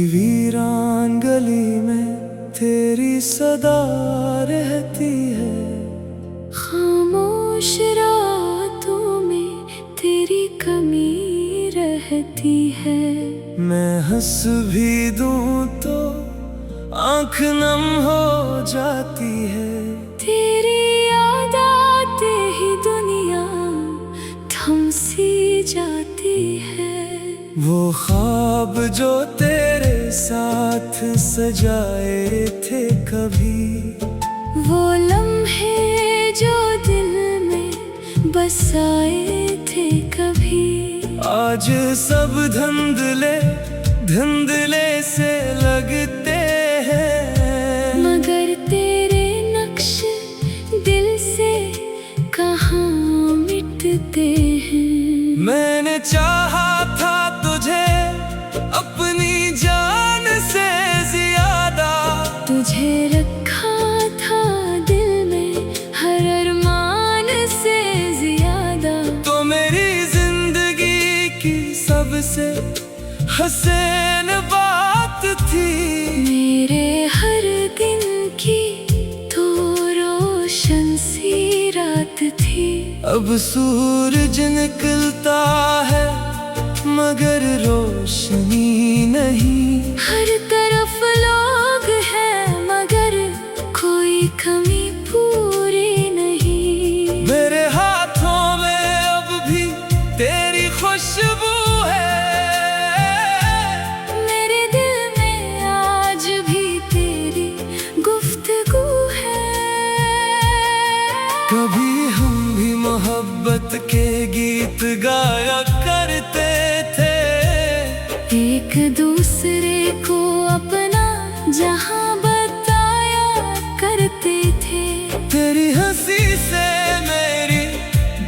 वीरान गली में तेरी सदा रहती है। खामोश रातों में तेरी कमी रहती है। मैं हंस भी दूं तो आँख नम हो जाती है। तेरी याद आते ही दुनिया थम सी जाती है। वो ख्वाब जो तेरे साथ सजाए थे कभी, वो लम्हे जो दिल में बसाए थे कभी, आज सब धुंधले से लगते हैं। मगर तेरे नक्श दिल से कहाँ मिटते हैं। मैंने चाहा था तुझे अपनी जान से ज्यादा, तुझे रखा था दिल में हर अरमान से ज्यादा। तो मेरी जिंदगी की सबसे हसीन बात थी। मेरे हर दिन की तो रोशन सी रात थी। अब सूरज निकलता है मगर रोशनी नहीं। हर तरफ लोग हैं मगर कोई कमी पूरी नहीं। मेरे हाथों में अब भी तेरी खुशबू है। मेरे दिल में आज भी तेरी गुफ्तगू है। कभी हम भी मोहब्बत के गीत गाया करते थे। एक दूसरे को अपना जहां बताया करते थे। तेरी हंसी से मेरी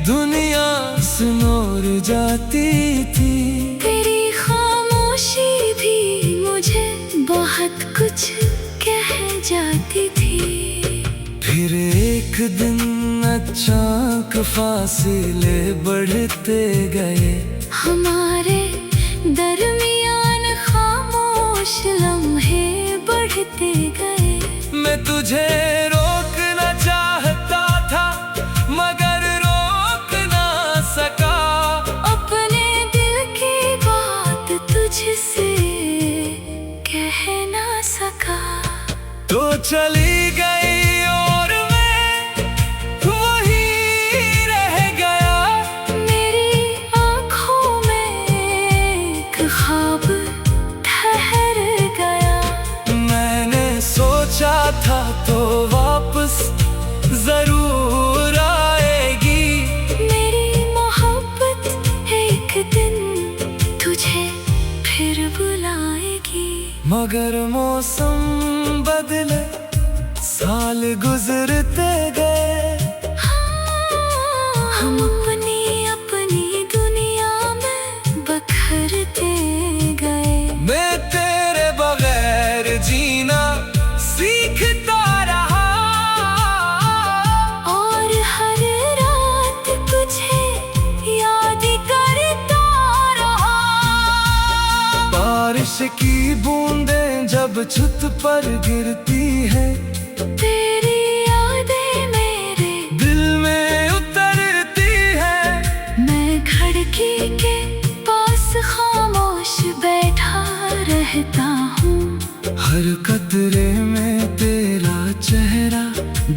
दुनिया सिमर जाती थी। तेरी खामोशी भी मुझे बहुत कुछ कह जाती थी। फिर एक दिन अचानक फासले बढ़ते गए। हमारे दरमियान खामोश लम्हे बढ़ते गए। मैं तुझे रोकना चाहता था मगर रोक ना सका। अपने दिल की बात तुझसे कह ना सका। तो चली गई और मैं वहीं रह गया। मेरी आँखों में एक ख्वाब ठहर गया। मैंने सोचा था तो वापस जरूर आएगी। मेरी मोहब्बत एक दिन तुझे फिर बुलाएगी। मगर मौसम बदले, साल गुजरते गए। हम अपनी दुनिया में बखरते गए। मैं तेरे बगैर जीना सीखता रहा। और हर रात तुझे याद करता रहा। बारिश की बूंदें जब छत पर गिरती है, तेरी यादें मेरे दिल में उतरती है। मैं खिड़की के पास खामोश बैठा रहता हूँ। हर कतरे में तेरा चेहरा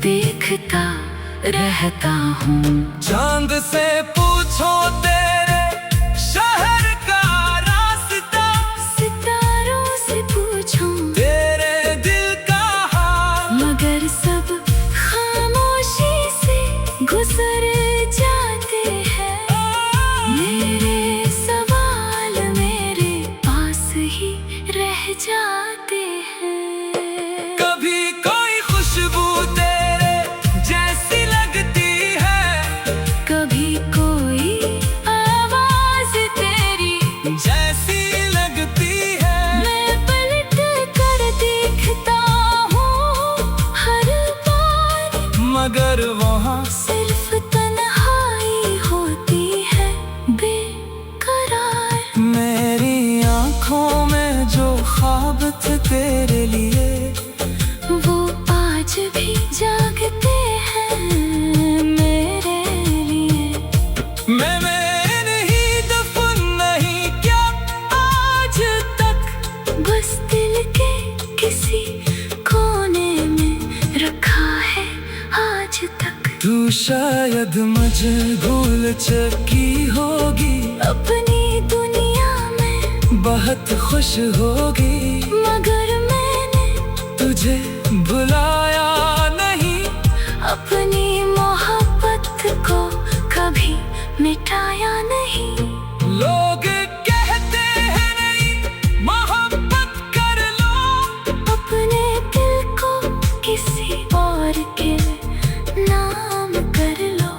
देखता रहता हूँ। चांद से पूछो तेरे शहर का रास्ता, सितारों से पूछूं तेरे दिल का हाल। मगर सब खामोशी से गुजर जाते हैं। मेरे सवाल मेरे पास ही रह जाते हैं। कभी कोई खुशबू तेरे जैसी लगती है, कभी कोई आवाज तेरी जैसी लगती है। मैं पलट कर देखता हूँ हर बार। मगर वहाँ सिर्फ तन्हाई होती है बेकरार। मेरी आँखों में जो ख्वाब बस दिल के किसी कोने में रखा है आज तक। तू शायद मुझे भूल चुकी होगी, अपनी दुनिया में बहुत खुश होगी, मगर मैंने तुझे भुलाया नहीं, अपनी मोहब्बत को कभी मिटाया नहीं। लोग कहते हैं नहीं मोहब्बत कर लो, अपने दिल को किसी और के नाम कर लो।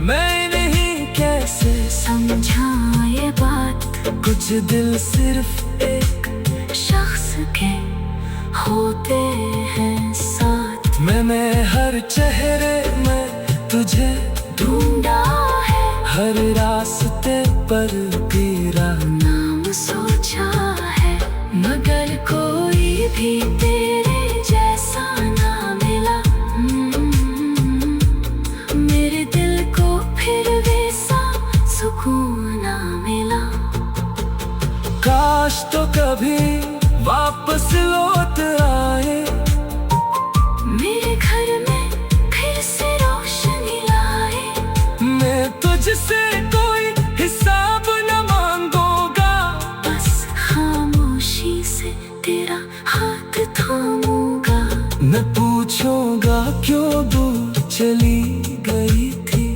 मैं नहीं कैसे समझा ये बात, कुछ दिल सिर्फ एक शख्स के होते हैं साथ। मैंने हर चेहरे में तुझे ढूंढा है, हर रास्ते पर तेरा नाम सोचा है, मगर कोई भी तेरे जैसा ना मिला। मेरे दिल को फिर वैसा सुकून ना मिला। काश तो कभी वापस लौट आए, मेरे घर में फिर से रोशनी लाए। मैं तुझसे कोई हिसाब न मांगूंगा, बस खामोशी से तेरा हाथ थामूंगा। मैं पूछूंगा क्यों दूर चली गई थी,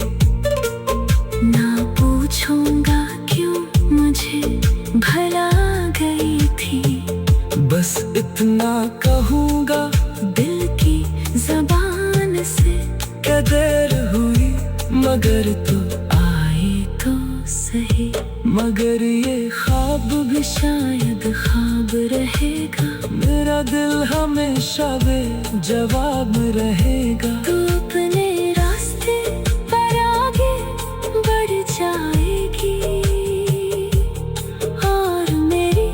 ना पूछूंगा क्यों मुझे भला गई थी। बस इतना कहूंगा दिल की ज़बान से, कदर हुई मगर तू आई तो सही। मगर ये ख्वाब भी शायद ख्वाब रहेगा, मेरा दिल हमेशा बेजवाब रहेगा। तू अपने रास्ते पर आगे बढ़ जाएगी, और मेरी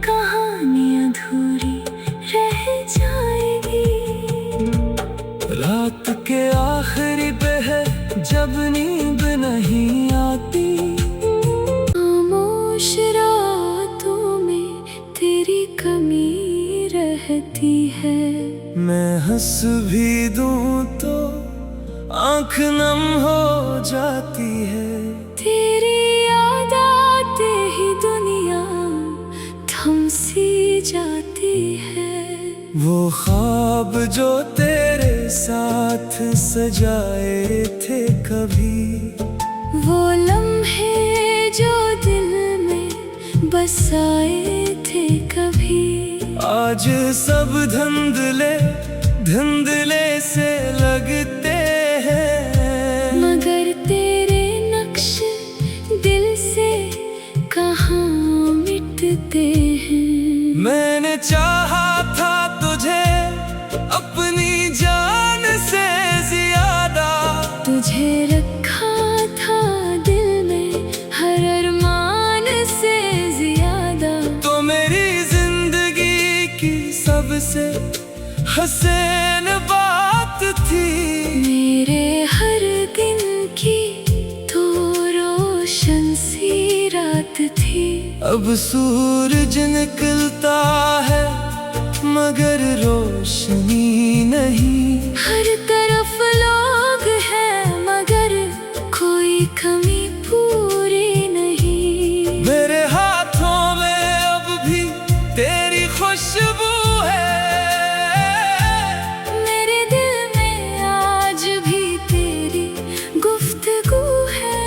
कहानी अधूरी रह जाएगी। रात के आखिरी पहर जब नींद नहीं आती, खामोश रातों में तेरी कमी रहती है। मैं हंस भी दूं तो आँख नम हो जाती है। तेरी याद आते ही दुनिया थम सी जाती है। वो ख्वाब जो तेरे साथ सजाए थे कभी, वो लम्हे जो दिल में बसाए थे कभी, आज सब धुंधले से लगते हैं। मगर तेरे नक्श दिल से कहाँ मिटते हैं। मैंने चाहा था तुझे अपनी जान से ज्यादा, तुझे रखा था दिल में हर अरमान से ज्यादा। तो मेरी जिंदगी की सबसे हसीन बात थी। मेरे हर दिन की तो रोशन सी रात थी। अब सूरज निकलता है मगर रोशनी नहीं, हर तरफ लोग हैं मगर कोई कमी पूरी नहीं। मेरे हाथों में अब भी तेरी खुशबू है, मेरे दिल में आज भी तेरी गुफ्तगू है।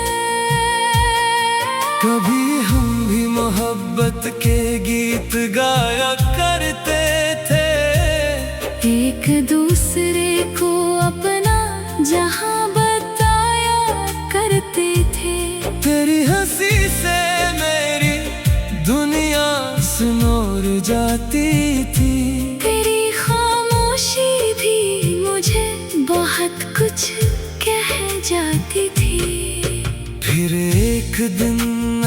कभी हम भी मोहब्बत के गीत गाया करते थे, एक दूसरे को अपना जहां बताया करते थे। तेरी हंसी से मेरी दुनिया सिमर जाती थी। तेरी खामोशी भी मुझे बहुत कुछ कह जाती थी। फिर एक दिन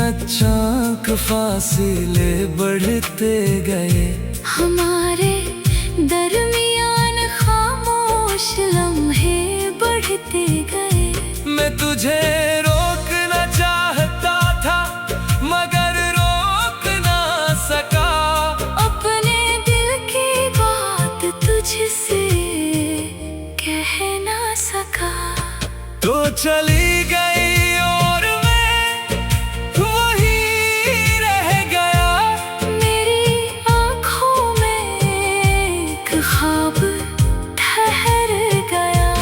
अचानक फासले बढ़ते गए, हमारे दरमियान खामोश लम्हे बढ़ते गए। मैं तुझे रोकना चाहता था मगर रोक ना सका। अपने तुझसे कह ना सका। तो चली गई और मैं वही रह गया। मेरी आँखों में एक ख्वाब ठहर गया।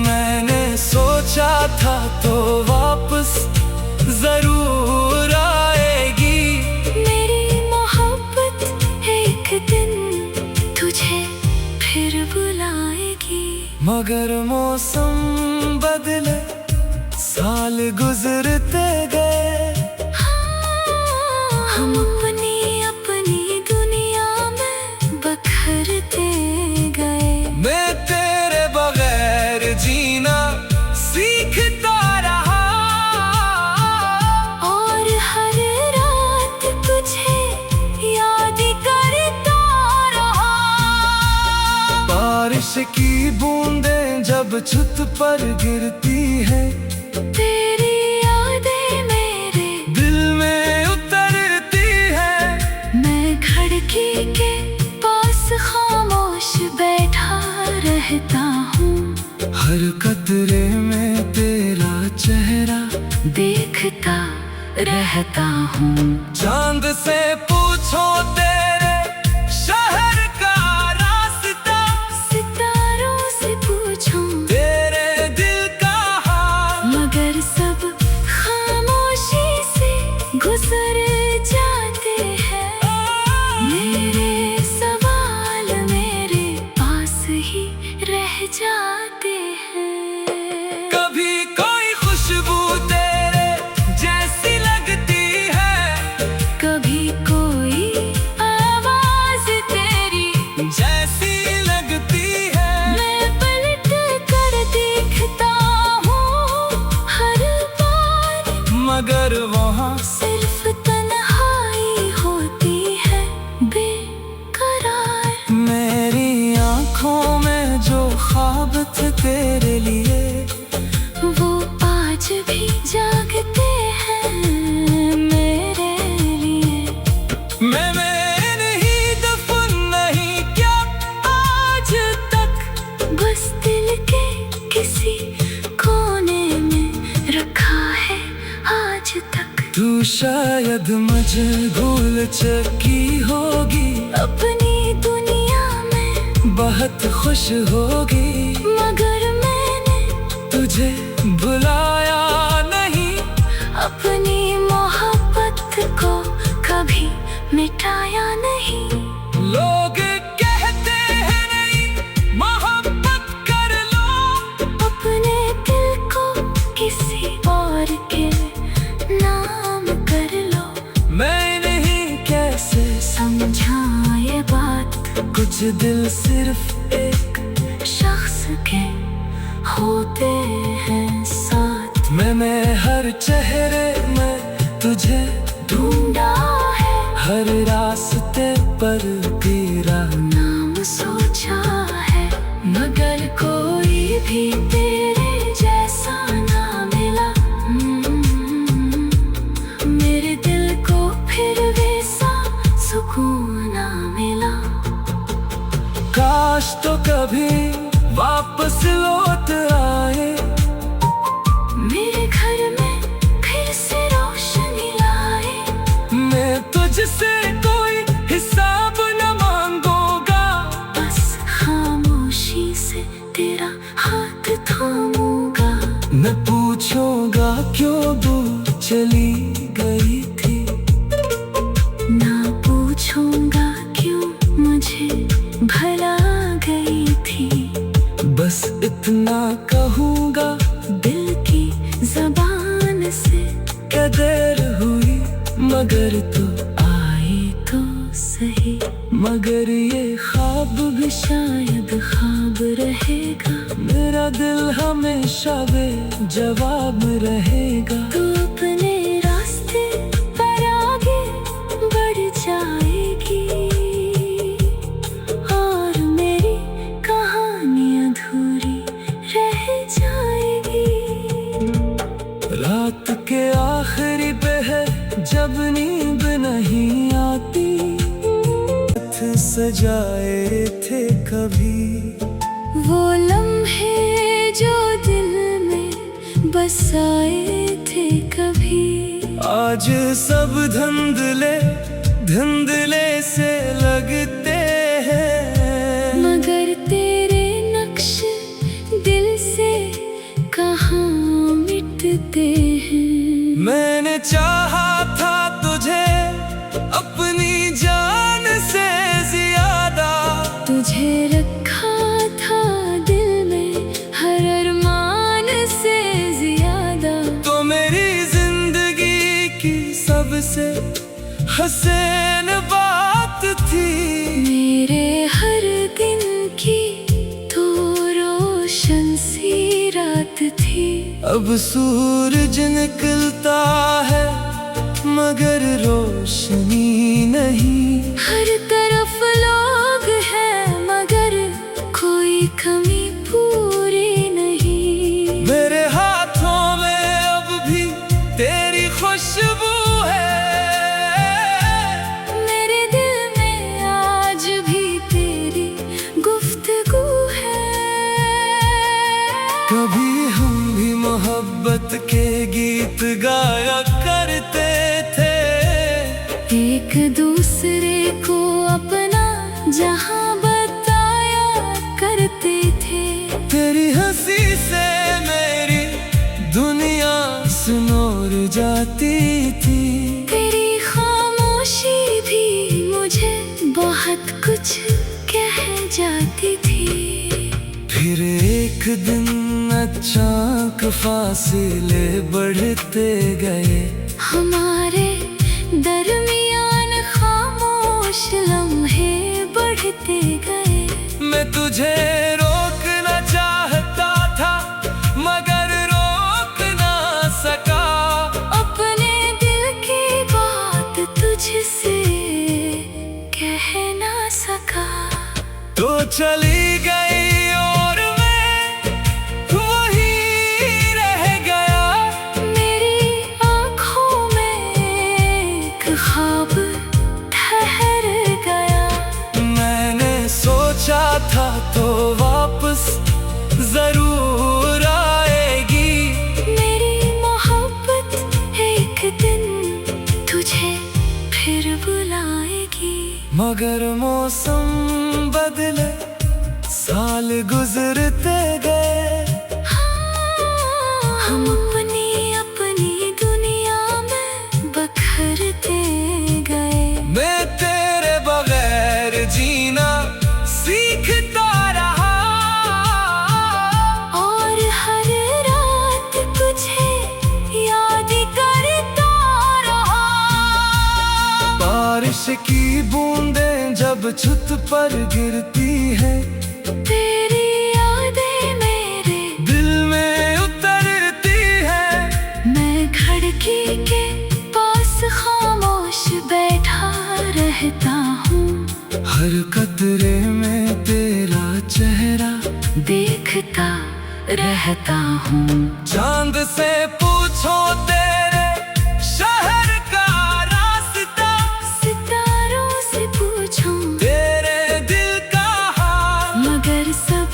मैंने सोचा था तो वापस जरूर आएगी। मेरी मोहब्बत एक दिन तुझे फिर बुलाएगी। मगर मौसम बदले, साल गुजरते गए। हम अपनी अपनी दुनिया में बखरते गए। मैं तेरे बगैर जीना सीखता रहा। और हर रात तुझे याद करता रहा। बारिश की बूंदें जब छत पर गिरती है, तेरी यादें मेरे दिल में उतरती है। मैं खिड़की के पास खामोश बैठा रहता हूँ। हर कतरे में तेरा चेहरा देखता रहता हूँ। चांद से पूछो तेरे शहर का रास्ता। सितारों से पूछूं तेरे दिल का हाल। मगर सब खामोशी से गुजर जाते हैं। मेरे सवाल मेरे पास ही रह जाते हैं। कभी कोई खुशबू तेरे जैसी लगती है, कभी कोई आवाज तेरी जैसी लगती है। मैं पलट कर देखता हूँ हर बार। मगर वहाँ सिर्फ तन्हाई होती है बेकरार। मेरी आँखों में जो ख्वाब थे तेरे लिए, वो आज भी जागते हैं मेरे लिए। मैं नहीं दफन नहीं क्या आज तक। बस दिल के किसी कोने में रखा है आज तक। तू शायद मुझे भूल चुकी होगी, अपनी दुनिया में बहुत खुश होगी। मगर मैंने तुझे भुलाया नहीं, अपनी मोहब्बत को कभी मिटाया नहीं। लोग कहते हैं नहीं मोहब्बत कर लो। अपने दिल को किसी और के नाम कर लो। मैं नहीं कैसे समझा ये बात, कुछ दिल सिर्फ एक शख्स के होते हैं साथ। मैंने हर चेहरे में तुझे ढूंढा है हर रास्ते पर तेरा नाम सोचा है। मगर कोई भी तेरे जैसा ना मिला। मेरे दिल को फिर वैसा सुकून ना मिला। काश तो कभी वापस लौट आए। मेरे घर में फिर से रोशनी लाए। मैं तुझसे कोई हिसाब न मांगूंगा। बस खामोशी से तेरा हाथ थामूंगा। मैं पूछूंगा क्यों दूर चली गई थी। ना पूछूंगा क्यों मुझे भला गई थी। बस इतना कहूंगा दिल की जबान से, कदर हुई मगर तू आई तो सही। मगर ये ख्वाब भी शायद ख्वाब रहेगा। मेरा दिल हमेशा बेजवाब रहेगा। तू अपने रास्ते पर आगे बढ़ जाएगी। और मेरी कहानी अधूरी रह जाएगी। रात के आखिरी पहर जब नींद नहीं आती, जाए थे कभी। वो लम्हे जो दिल में बसाए थे कभी, आज सब धुंधले धुंधले से लगते हैं। मगर तेरे नक्श दिल से कहाँ मिटते हैं। मैंने चाहा था तुझे अपनी जान से ज्यादा, तुझे रखा था दिल में हर अरमान से ज्यादा। तो मेरी जिंदगी की सबसे हसीन बात थी। मेरे हर दिन की तो रोशन सी रात थी। अब सूरज निकलता है मगर रोशनी नहीं। हर तरफ लोग हैं मगर कोई कमी पूरी नहीं। मेरे हाथों में अब भी तेरी खुशबू है, मेरे दिल में आज भी तेरी गुफ्तगू है। कभी हम भी मोहब्बत के गीत गाया करते थे। एक दूसरे को अपना जहां बताया करते थे। तेरी हंसी से मेरी दुनिया सुनोर जाती थी। तेरी खामोशी भी मुझे बहुत कुछ कह जाती थी। फिर एक दिन अचानक फासले बढ़ते गए। हमारे दरमियान खामोश लम्हे बढ़ते गए। मैं तुझे रोकना चाहता था मगर रोक ना सका। अपने दिल की बात तुझसे कह ना सका। तो चली गई और मैं वहीं रह गया। मेरी आँखों में एक ख्वाब ठहर गया। मैंने सोचा था तो वापस जरूर आएगी। मेरी मोहब्बत एक दिन तुझे फिर बुलाएगी। मगर मौसम बदले साल गुजरते गए। हम अपनी अपनी दुनिया में बखरते गए। मैं तेरे बगैर जीना सीखता रहा और हर रात तुझे याद करता रहा। बारिश की बूंदें जब छत पर गिरती है, तेरी यादें मेरे दिल में उतरती है। मैं खिड़की के पास खामोश बैठा रहता हूँ। हर कतरे में तेरा चेहरा देखता रहता हूँ। चांद से पूछो तेरे शहर का रास्ता, सितारों से पूछूं तेरे दिल का हाल। मगर सब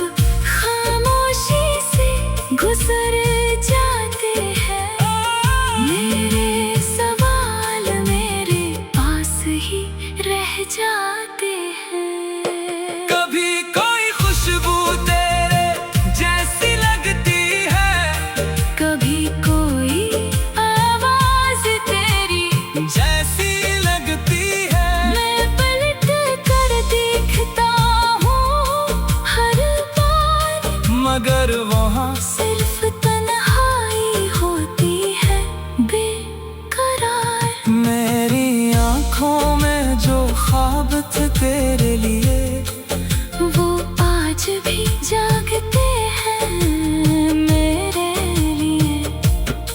खामोशी से गुजर जाते हैं। मेरे सवाल मेरे पास ही रह जाते हैं। कभी कोई खुशबू तेरे जैसी लगती है, कभी कोई आवाज तेरी जैसी लगती है। मैं पलट कर देखता हूँ हर बार, मगर वहाँ सिर्फ तन्हाई होती है बेकरार। मेरी आँखों में जो ख्वाब थे तेरे लिए, वो आज भी जागते हैं मेरे लिए।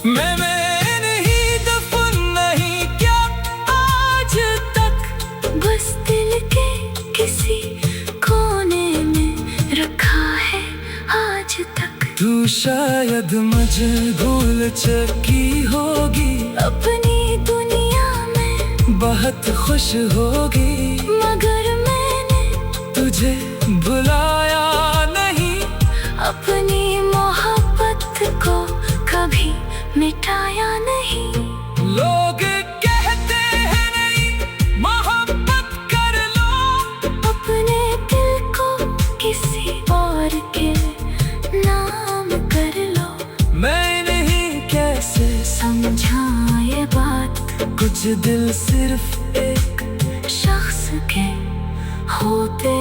मैं नहीं दफन नहीं क्या आज तक, बस दिल के किसी कोने में रखा है आज तक। तू शायद मुझे भूल चुकी होगी, अपनी दुनिया में बहुत खुश होगी। मगर मैंने तुझे भुलाया नहीं, अपनी मोहब्बत को कभी मिटाया नहीं। लोग कहते हैं नहीं मोहब्बत कर लो, अपने दिल को किसी और के नाम कर लो। मैं नहीं कैसे समझा ये बात, कुछ दिल सिर्फ एक शख्स के होते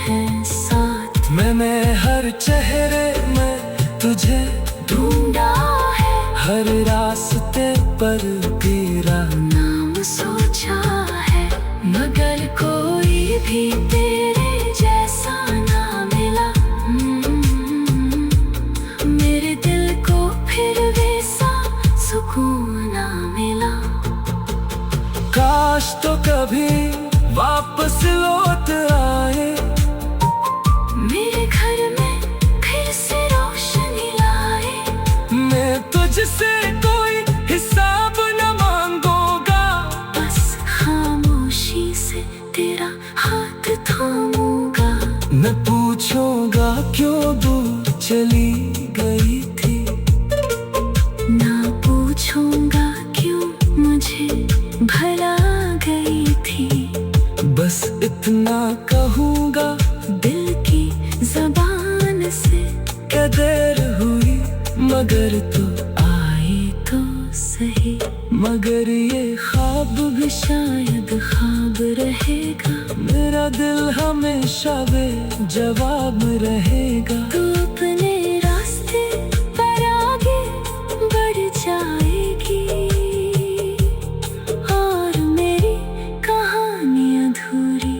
हैं साथ। मैंने हर चेहरे में तुझे ढूंढा है, हर रास्ते पर तेरा नाम सोचा है, मगर कोई भी तेरे जैसा ना मिला। मेरे दिल को फिर वैसा सुकून ना मिला। काश तो कभी वापस लौट आए, मेरे घर में फिर से रोशनी लाए। मैं तुझसे कोई हिसाब न मांगूंगा, बस खामोशी से तेरा हाथ थामूंगा। न पूछूंगा क्यों दूर चली गई थी, ना पूछूंगा क्यों मुझे भला गई थी। बस इतना कहूंगा दिल की ज़बान से, कदर हुई मगर तू आई तो सही। मगर ये ख्वाब भी शायद ख्वाब रहेगा, मेरा दिल हमेशा बेजवाब रहेगा। तू अपने रास्ते पर आगे बढ़ जाएगी, और मेरी कहानी अधूरी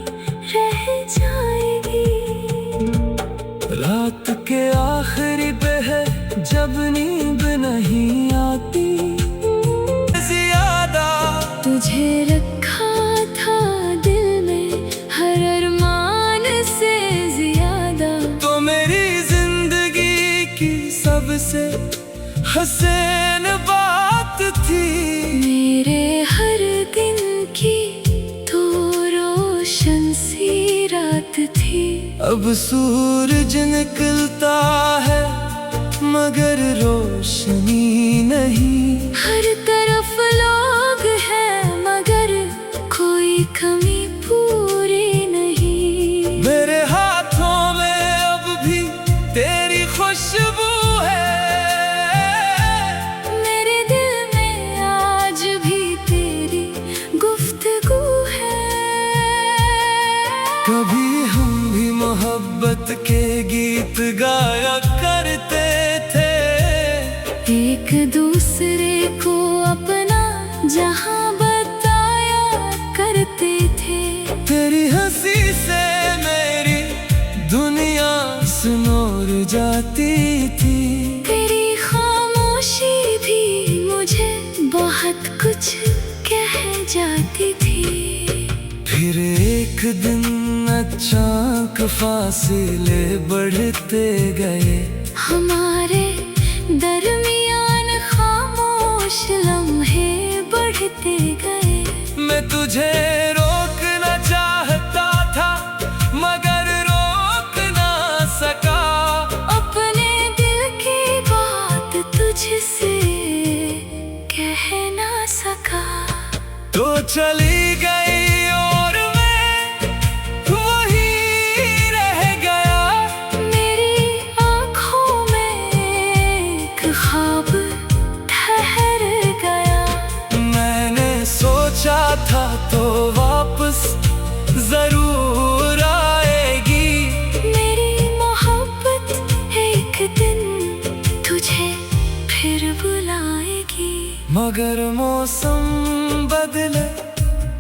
रह जाएगी। रात के आखिरी पहर जब नींद नहीं आती, ज्यादा तुझे रखा था दिल में हर अरमान से ज्यादा। तो मेरी जिंदगी की सबसे हसीन बात थी, मेरे हर दिन की तो रोशन सी रात थी। अब सूरज निकलता है मगर रोशनी नहीं, हर तरफ लोग हैं मगर कोई कमी पूरी नहीं। मेरे हाथों में अब भी तेरी खुशबू है, मेरे दिल में आज भी तेरी गुफ्तगू है। कभी हम भी मोहब्बत के गीत गाया करते थे, एक दूसरे को अपना जहां बताया करते थे। तेरी हंसी से मेरी दुनिया सुनोर जाती थी, तेरी खामोशी भी मुझे बहुत कुछ कह जाती थी। फिर एक दिन अचानक फासले बढ़ते गए, हमारे दरमियान खामोश लम्हे बढ़ते गए। मैं तुझे रोकना चाहता था मगर रोक ना सका, अपने दिल की बात तुझसे कह ना सका। तो चली गई और मैं वहीं रह गया, मेरी आँखों में एक ख्वाब ठहर गया। मैंने सोचा था तो वापस जरूर आएगी, मेरी मोहब्बत एक दिन तुझे फिर बुलाएगी। मगर मौसम बदले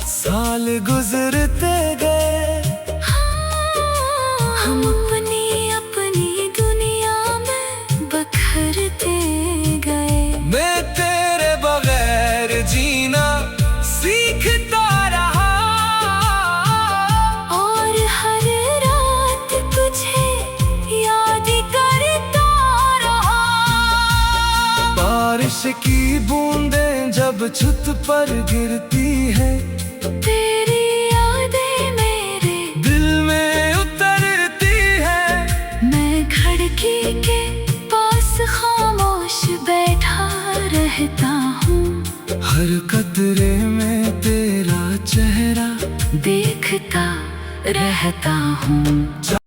साल गुजरते गए, हम अपनी अपनी दुनिया में बखरते गए। मैं तेरे बगैर जीना सीखता रहा, और हर रात तुझे याद करता रहा। बारिश की बूंदें जब छत पर गिरती है, तेरी यादें मेरे दिल में उतर हर कतरे में तेरा चेहरा देखता रहता हूँ।